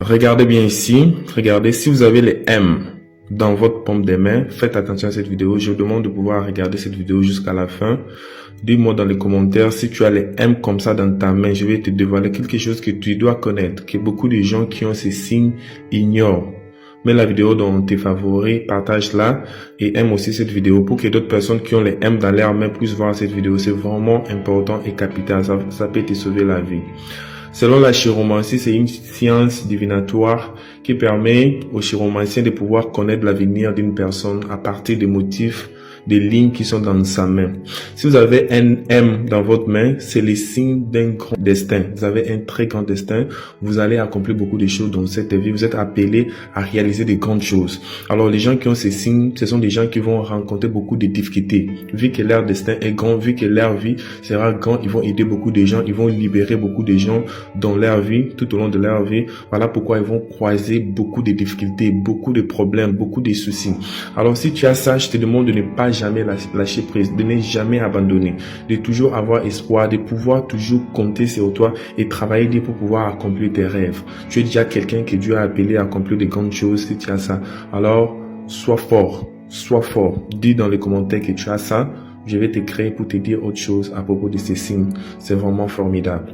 Regardez bien ici, regardez, si vous avez les M dans votre paume des mains, faites attention à cette vidéo. Je vous demande de pouvoir regarder cette vidéo jusqu'à la fin. Dis-moi dans les commentaires si tu as les M comme ça dans ta main. Je vais te dévoiler quelque chose que tu dois connaître, que beaucoup de gens qui ont ces signes ignorent. Mets la vidéo dans tes favoris, partage-la et aime aussi cette vidéo pour que d'autres personnes qui ont les M dans leurs mains puissent voir cette vidéo. C'est vraiment important et capital. Ça peut te sauver la vie. Selon la chiromancie, c'est une science divinatoire qui permet aux chiromanciens de pouvoir connaître l'avenir d'une personne à partir des motifs, des lignes qui sont dans sa main. Si vous avez un M dans votre main, c'est le signe d'un grand destin. Vous avez un très grand destin. Vous allez accomplir beaucoup de choses dans cette vie. Vous êtes appelé à réaliser de grandes choses. Alors, les gens qui ont ces signes, ce sont des gens qui vont rencontrer beaucoup de difficultés. Vu que leur destin est grand, vu que leur vie sera grand, ils vont aider beaucoup de gens, ils vont libérer beaucoup de gens dans leur vie, tout au long de leur vie. Voilà pourquoi ils vont croiser beaucoup de difficultés, beaucoup de problèmes, beaucoup de soucis. Alors, si tu as ça, je te demande de ne pas jamais lâcher prise, de ne jamais abandonner, de toujours avoir espoir, de pouvoir toujours compter sur toi et travailler dur pour pouvoir accomplir tes rêves. Tu es déjà quelqu'un que Dieu a appelé à accomplir de grandes choses. Si tu as ça, alors sois fort, sois fort. Dis dans les commentaires que tu as ça. Je vais te créer pour te dire autre chose à propos de ces signes. C'est vraiment formidable.